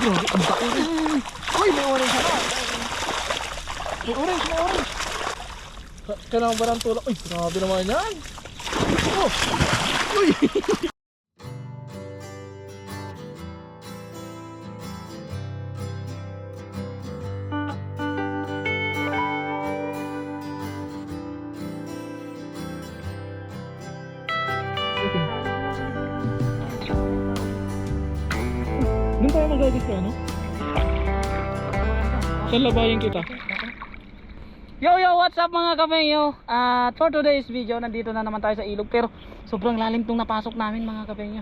Grabe, ang baka. Uy, may orange na. May orange, may orange. Kailangan ba ng tulak? Uy, grabe naman yan. Oh, uy. Doon tayo magagis ka, ano? Saan labayan kita? Yo, what's up mga kapenyo? At for today's video, nandito na naman tayo sa ilog. Pero sobrang lalim tong napasok namin mga kapenyo.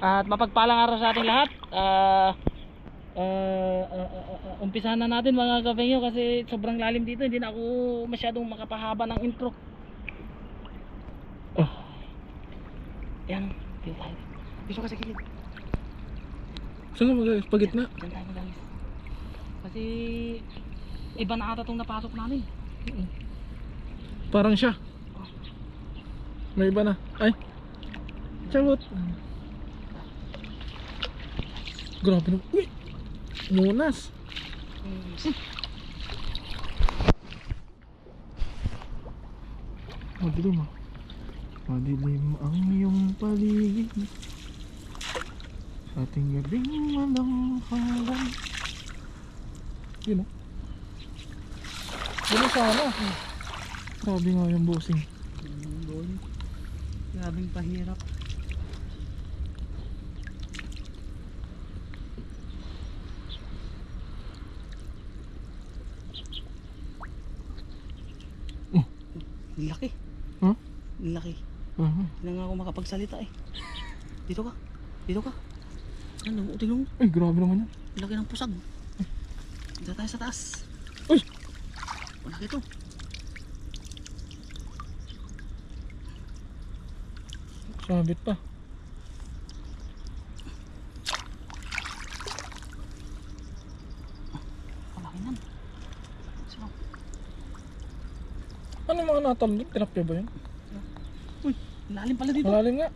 At mapagpalang araw sa ating lahat. Umpisahan na natin mga kapenyo, kasi sobrang lalim dito. Hindi na ako masyadong makapahaba ng intro. Yan, dito tayo. Dito ka sa gilid. Saan ka magagis? Pagitna? Diyan tayo magagis. Kasi iba na ata tong napasok namin. Parang siya. May iba na. Ay, chabot. Grabe na. Uy, munas. Madilim ah. Madilim ang iyong paligid. Ating gabing walang hanggan. Yun o. Yun sana. Grabe nga yung bossing. Grabing pahirap. Laki. Huh? Laki. Hindi na nga ako makapagsalita eh. Dito ka. Dito ka. Ano, tingnan mo. Ay, grabe naman yan. Laki ng pusag. Dito tayo sa taas. Uy! Malaki ito. Sabit pa. Malaki nan. So, Ano yung mga natalon? Tilapia ba yun? uy, lalim pala dito. Malalim nga.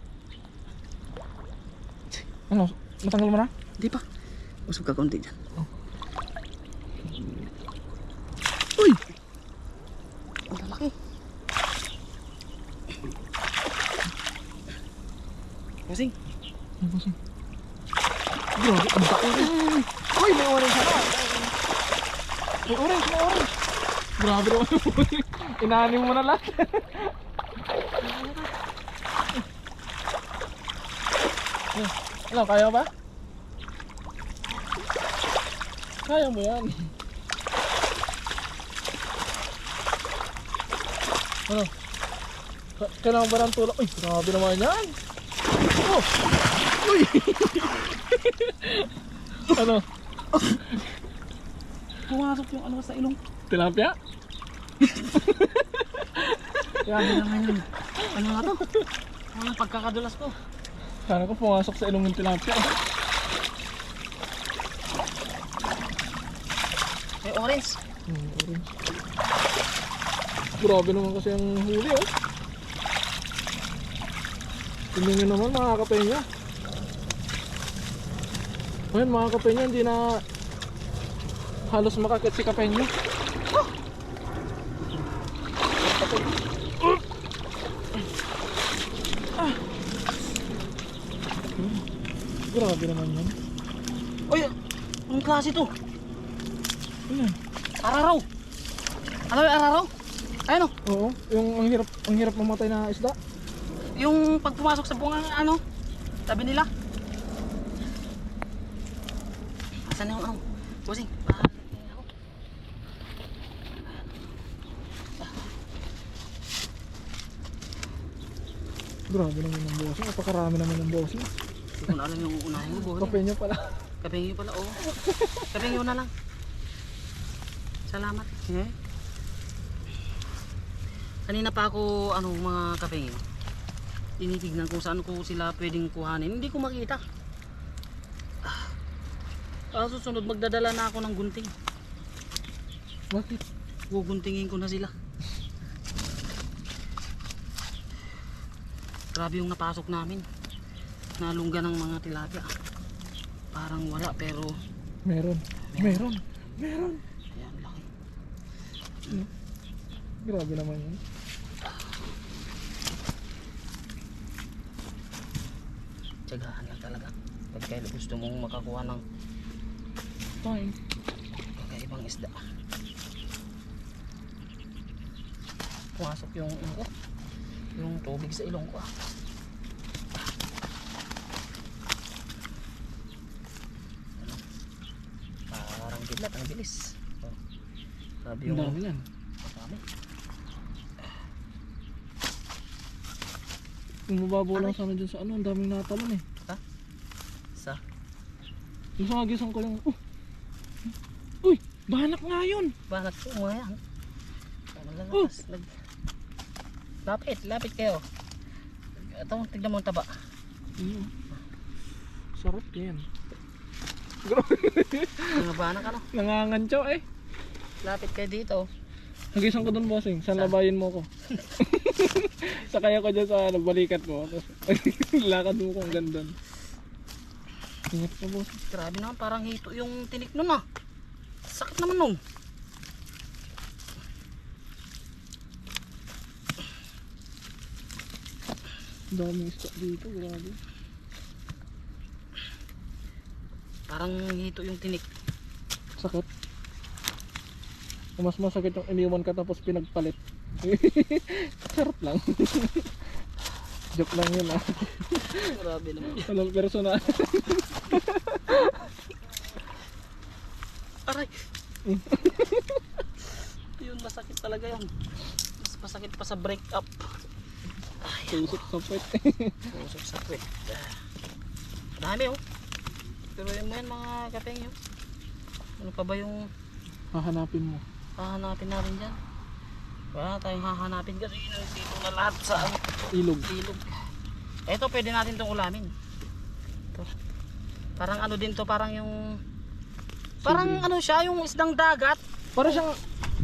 Ano? Matanggal mo na? Hindi pa. Usog ka konti dyan. Uy! Ang lalaki. Kasing. Ang bossing. Grabe, ang baka. Uy, may orange na. May orange, may orange. Grabe naman yung bossing. Inanim mo na lahat. Ano, kaya ba? Kaya mo yan. Ano? Kailangan ba ng tulak? Uy, grabe naman yan. Oh! Uy! Ano? Pumasok yung ano sa ilong. Tilapia? Grabe naman yun. Ano nga to? Ano pagkakadulas ko? Sana ko pumasok sa ilong ng tilapia. May orange. Orange. Grabe naman kasi ang huli oh. Tingnan nyo naman mga kapenya. Ngayon mga kapenya, hindi na halos makakit si kapenya. Grabe naman yan. Uy, ang klase to. Ano yan? Araraw. Alam mo yung araraw? Ayun o. Oo, yung ang hirap mamatay na isda. Yung pag pumasok sa bungang ano, tabi nila. Asan yung ano? Bossing, ako. Grabe naman ng bossing. Napakarami naman ng bossing. Hindi ko na alam yung unahin mo, bossing. Kapenya pala. Kapengyo pala, oo. Kapengyo na lang. Salamat. Kanina pa ako, mga kapengyo, tinitignan kung saan ko sila pwedeng kuhanin. Hindi ko makita. Susunod, magdadala na ako ng gunting. Bakit? Guguntingin ko na sila. Grabe yung napasok namin. Nalungga ng mga tilapia. Parang wala, pero Meron. Meron. Meron. Ayan, laki. Grabe naman yun. Tiyagahan lang talaga. Pag kayo gusto mong makakuha ng Fine. kakaibang isda. Pumasok yung yung tubig sa ilong ko. Parang biglat, ang bilis. Oh. Sabi Ang yung dami yan. dami. Kung mababaw lang sana dyan sa ano, ang daming natalon eh. Sa Yung sangagisan ko lang, uy, banak nga yun. banak ko mga yan. Malalakas. Lapit kayo. Ito, tignan mo ang taba. Sarap yan. Mga banak ano. Nangangantsaw eh. Lapit kayo dito. Nagisan ko doon, bossing. Saan labayin mo ko? Sakay ako dyan sa balikat mo. Tapos lakad mo ko hanggang doon. Ingat ka, boss. Grabe naman, parang hito yung tinik nun ah. Sakit naman nun. Daming isda dito, grabe. Parang hito yung tinik. Sakit. Mas masakit yung iniwan ka tapos pinagpalit. Sarap lang. Joke lang yun ah. Grabe naman. Walang personal. Aray! Yun, masakit talaga yun. Mas masakit pa sa break up. Tusok sa puwet. Pusok sa kwet. Dami oh. Pero yun mo yan mga kapeng yun. Ano pa ba yung Hahanapin mo. hahanapin natin dyan? Wala tayong hahanapin kasi dito na lahat sa Ilog. ilog. Eto pwede natin itong ulamin. Ito. Parang ano din to, parang yung parang ano siya, yung isdang dagat. Para siyang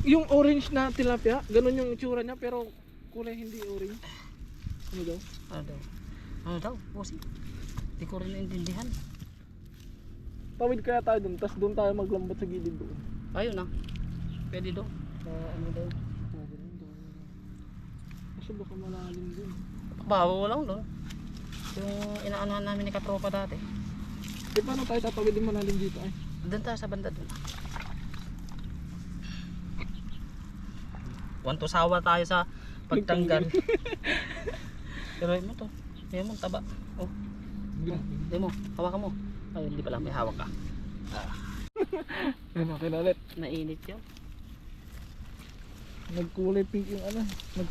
yung orange na tilapia. Ganun yung itsura niya pero kulay hindi orange. Ano daw? Ano daw? Ano daw? Bossy. Hindi ko rin naintindihan. Tawid kaya tayo dun. Tapos doon tayo maglambat sa gilid doon. Ayun ah. Pwede daw. Ano daw? Kasi baka malalim dun. Bawo lang doon. Yung inaanohan namin ni katropa dati. Eh paano tayo tatawid din malalim dito ay? Doon tayo sa banda doon. Want to sawa tayo sa pagtanggal. Pero yun mo to. Yun mo, taba. Oh, yun mo. Hawakan mo. Ay, hindi pala. May hawak ka. Yan okay na ulit. Nainit yun. Nagkulay pink yung ano.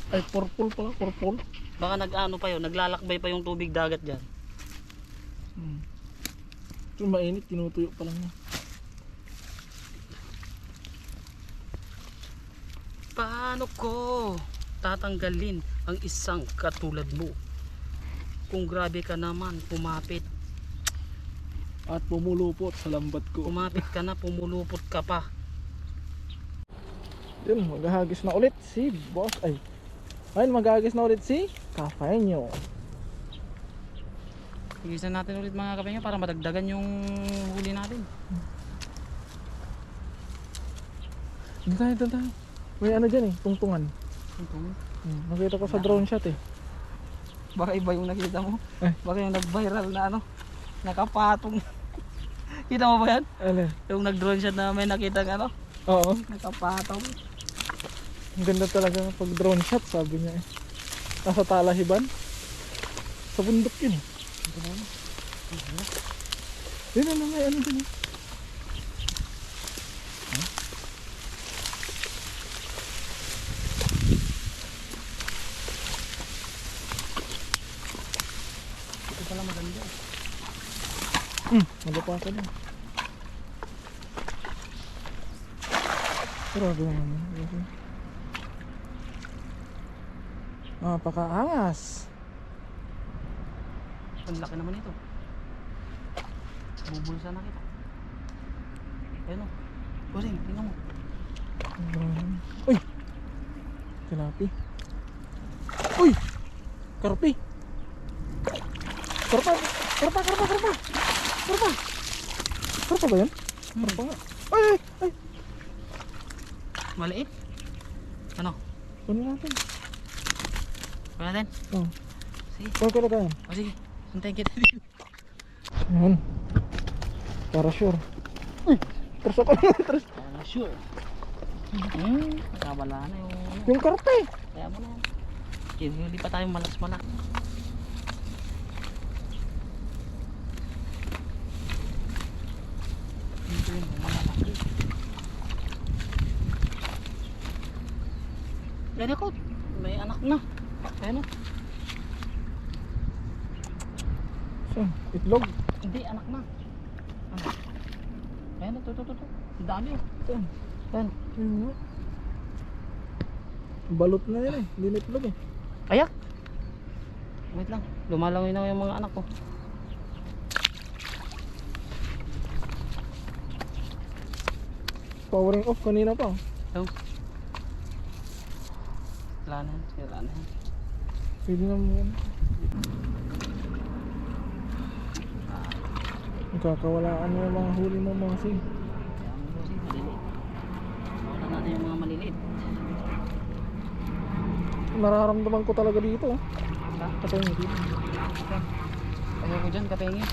Ay purple pala. Purple. Baka nag-ano pa yun. Naglalakbay pa yung tubig dagat dyan. Kung mainit, tinutuyo pa lang niya. Paano ko tatanggalin ang isang katulad mo? Kung grabe ka naman, kumapit. At pumulupot sa lambat ko. Kumapit ka na, pumulupot ka pa. Yun, maghahagis na ulit si boss. Ayun, maghahagis na ulit si Kafeño. Igisan natin ulit mga kapengyo para madagdagan yung huli natin. Doon tayo. May ano dyan eh, tungtungan. Nakita ko sa drone shot eh. Baka iba yung nakita mo. Eh. Baka yung nag-viral na ano, nakapatong. Kita mo ba yan? Ano? Yung nag-drone shot na may nakita ka ano, Oo. nakapatong. Ang ganda talaga pag drone shot, sabi niya eh. Nasa Talahiban. Sa bundok yun eh. Yun ano, may ano dun eh. Ito pala maganda. Magapasan yun. Grabe naman yun. Napakaangas. Ang laki naman ito. Bubulsa na kita. Ayun o. Bossing, tingnan mo. Uy! Tilapi. Uy! Karpi! Karpa ba yun? Karpa nga. Ay! Ay! Maliit. Ano? Kunin natin. Kuha natin. Oh. Sige. Kuha ko na tayo. O sige. Suntayin kita dito. Ayan. Para sure. Uy! Tras ako na. Tras. Sure. Nakabala na yung... Yung karpa eh. Kaya mo na yan. Hindi pa tayo malas-malas. Ito yung malalaki. Yan ako. May anak na. Ayan o. Saan? Itlog? Hindi, anak na. Ano? Ayan o, ito. Ang dami o. Saan? Ayan. Ayun nga. Balot na yan eh. Hindi na itlog eh. Ayak! Wait lang. Lumalangoy na yung mga anak ko. Powering off kanina pa. Ito. Wala na. Wala na. Pwede na mo yan. Magkakawalaan mo yung mga huli mo mga sing. Kaya mo kasi maliliit. Wala natin yung mga maliliit. Nararamdaman ko talaga dito. Ha? Kasi yung dito. Ayoko dyan, kapengi.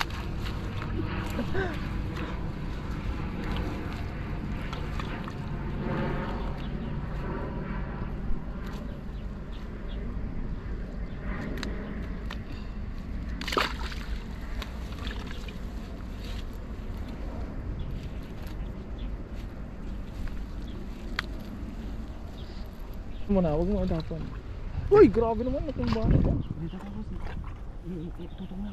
Muna, huwag mo adapan. Uy, grabe naman natumbahan ito. Dito ka boss. Tutong na.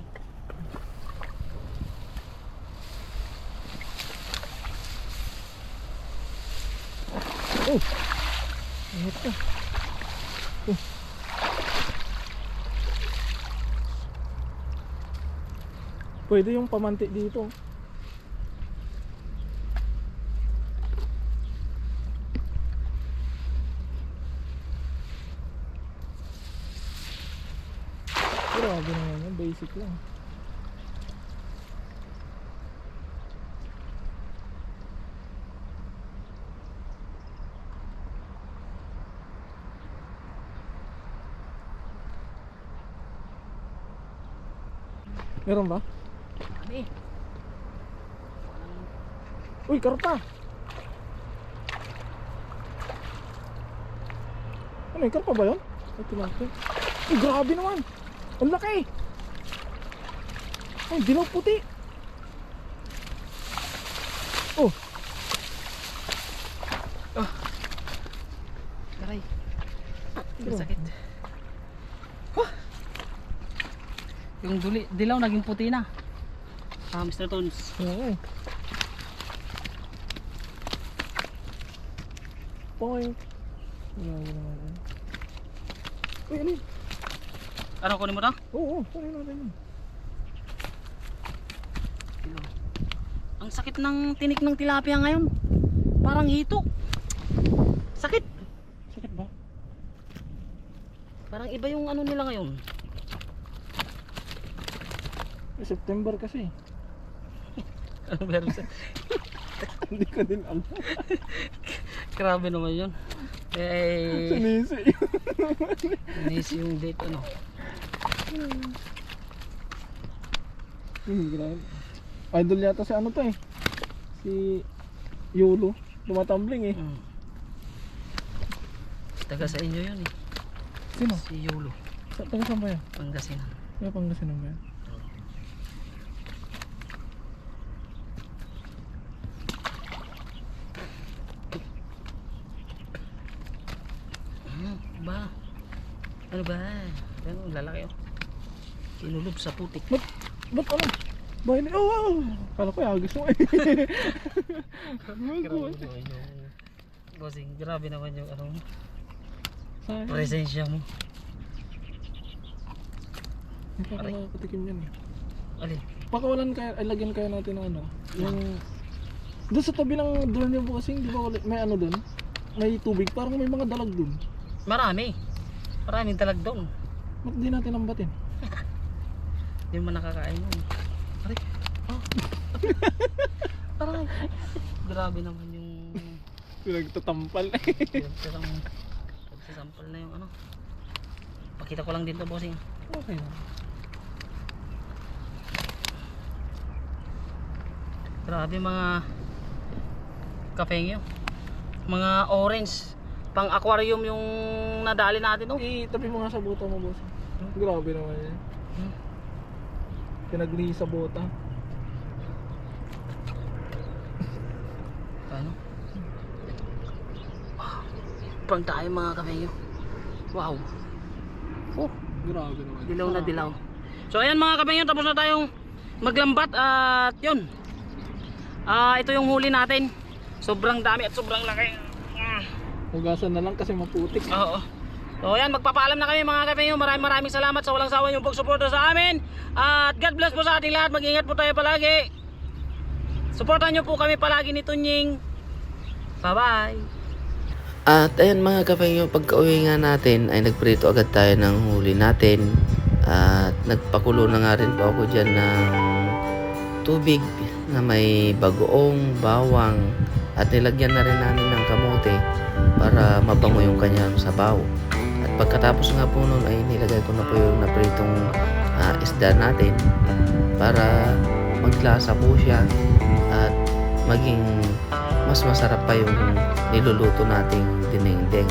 Oh! Ingat ka. Oh. Pwede yung pamanti dito. Grabe naman yun, basic lang. Meron ba? Dami. Uy, karpa! Ano yung karpa ba yun? Ay, tilapia. Uy, grabe naman! Ang laki! Ay, dilaw puti! Oh! Aray. Ang sakit. Yung dilaw naging puti na. Mr. Tones. Oo. Point. Grabe naman yun. Uy, ano yun? Ano, kunin mo to? Oo, kunin natin yun. Ang sakit ng tinik ng tilapia ngayon. Parang hito. Sakit. Sakit ba? Parang iba yung ano nila ngayon. September kasi. Ano meron sa... Hindi ko din alam. Grabe naman yun. Eh, Sinisi. inis yung date ano. Grabe. Idol yata si ano to eh. Si Yolo. Tumatambling eh. Taga sa inyo yun eh. Sino? Si Yolo. Taga saan ba yan? Pangasinan. May Pangasinan ba yan? Ba? Ano ba? Ano, lalaki oh. Kinulog sa putik. Ba't ano? Bahay na, oh! Kala ko agis mo eh. Grabe naman yung... Bossing, grabe naman yung ano, Sayang. presensya mo. Hindi pa ako nakakatikim yan eh. Ali, Pakawalan kaya, ay lagyan kaya natin ng ano. Yung... Doon sa tabi ng door niyo Bossing, di ba may ano doon? May tubig, parang may mga dalag doon. marami. Maraming talag doon. Ba't di natin lambatin? Hindi mo nakakain yun. Aray. Oh. Aray. Grabe naman yung Nagtatampal. pagsasampal na yung ano. Pakita ko lang din to, bossing. Okay na. Grabe mga kafengyo. Mga orange. Pang aquarium yung nadali natin, oh. Tabi mo nga sa bota mo, boss. Grabe naman yan. Pinaglihi sa bota. Ano? Pang tayo mga kafengyo. Wow. Oh, Grabe naman. dilaw na dilaw. So ayan mga kafengyo, tapos na tayong maglambat at yun. Ito yung huli natin. Sobrang dami at sobrang laki. Hugasan na lang kasi maputik. Oo. So ayan, magpapaalam na kami mga kafengyo. Maraming salamat sa walang sawa yung pagsuporta sa amin. At God bless po sa ating lahat. Mag-ingat po tayo palagi. Suportahan nyo po kami palagi ni Tunying. Bye-bye. At ayan mga kapengyo, pagka-uwi nga natin ay nagprito agad tayo ng huli natin. At nagpakulo na nga rin po ako dyan ng tubig na may bagoong, bawang. At nilagyan na rin namin ng kamote para mabango yung kanyang sabaw. At pagkatapos nga po nun ay nilagay ko na po yung napritong isda natin para maglasa po siya at maging mas masarap pa yung niluluto nating dinengdeng.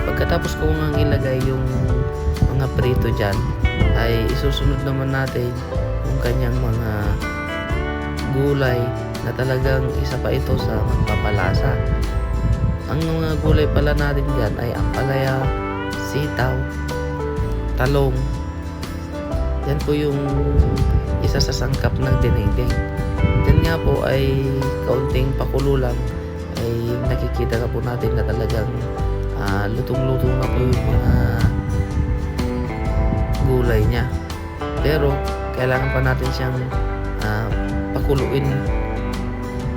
Pagkatapos ko nga ilagay yung mga prito dyan, ay isusunod naman natin yung kanyang mga gulay na talagang isa pa ito sa magpapalasa. Ang mga gulay pala natin dyan ay ampalaya, sitaw, talong. Yan po yung isa sa sangkap ng dinengdeng. Yan nga po ay kaunting pakulo lang ay nakikita na po natin na talagang lutong-luto na po yung mga gulay niya. Pero kailangan pa natin siyang pakuluin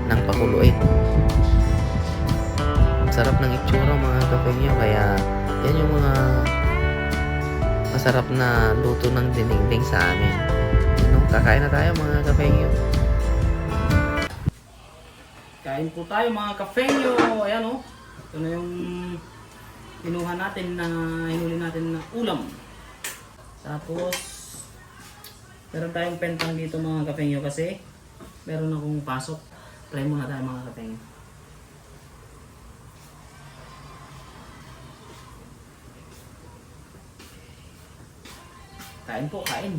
ng pakuluin. Ang sarap ng itsura mga kafengyo, kaya yan yung mga masarap na luto ng dinengdeng sa amin. Kakain na tayo mga kafengyo. Kain po tayo mga kafengyo. Ayan oh. Ito na yung kinuha natin na hinuli natin na ulam. Tapos meron tayong pentang dito mga kafengyo kasi meron akong pasok. Try muna tayo mga kafengyo. Kain po, kain.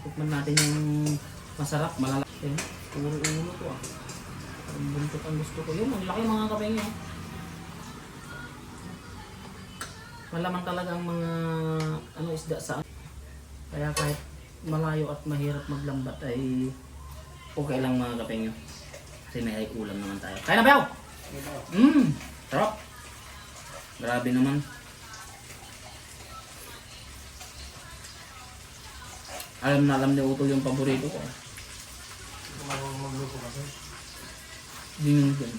Tikman natin yung masarap, malalaki. Puro ulo to ah. Ang buntot ang gusto ko. Yung ang laki mga kafengyo. Malaman talaga ang mga isda sa kaya kahit malayo at mahirap maglambat ay okay lang mga kafengyo. Kasi may ulam naman tayo. Kaya na bayaw! Sarap! Grabe naman. Alam ni Utol yung paborito ko. Dinengdeng.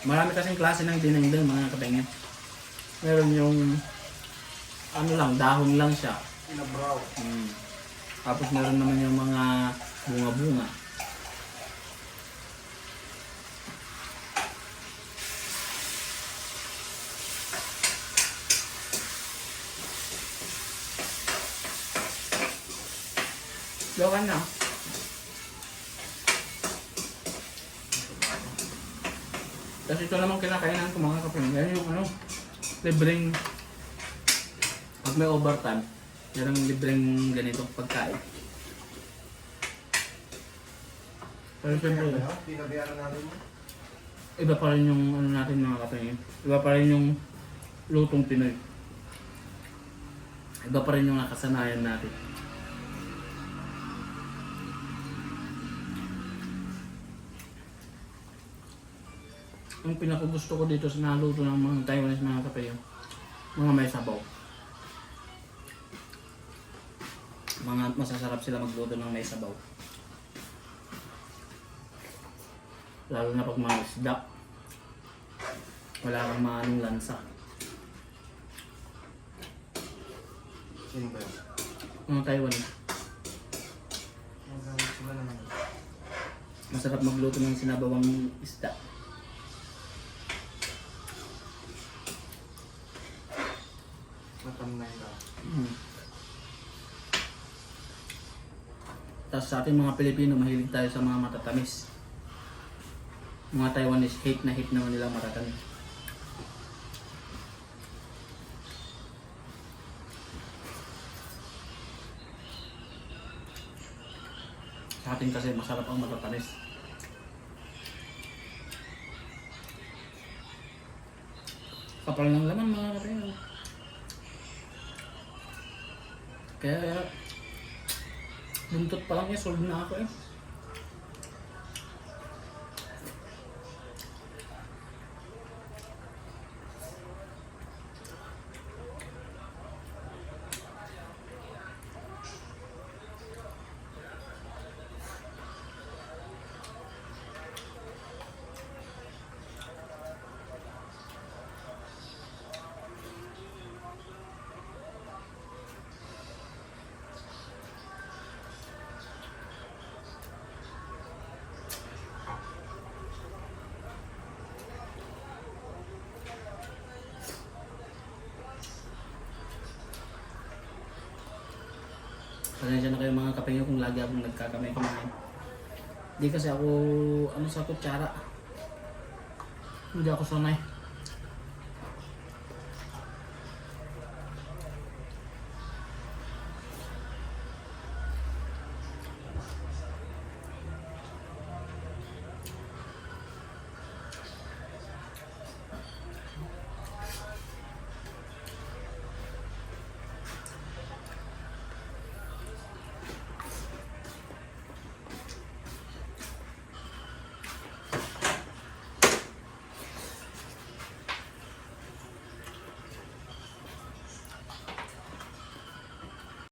Marami kasing klase ng dinengdeng mga kafengyo. Meron yung dahon lang siya. Inabraw. Tapos meron naman yung mga bunga-bunga. Lokan na. Kasi ito naman kinakainan ko mga kafengyo. Yan yung libreng pag may overtime. Yan ang libreng ganitong pagkain. Pero siyempre, iba pa rin yung natin mga kafengyo. Iba pa rin yung lutong Pinoy. Iba pa rin yung nakasanayan natin. Ang pinakagusto ko dito sa naluto ng mga Taiwanese mga kafengyo, mga may sabaw. Mga masasarap sila magluto ng may sabaw. Lalo na pag mga isda. Wala kang maanong lansa. Sino ba yun? Mga Taiwan. Masarap magluto ng sinabawang isda. Matamnay ka. Tapos sa ating mga Pilipino, mahilig tayo sa mga matatamis. Mga Taiwanese, hate naman nila matatamis. Sa atin kasi masarap ang matatamis. Kapal ng laman mga kapatid. Kaya buntot pa lang solve na ako eh. Pasensya na kayo mga kapengyo kung lagi akong nagkakamay kumain. Di kasi ako ano sa kutsara. Hindi ako sanay.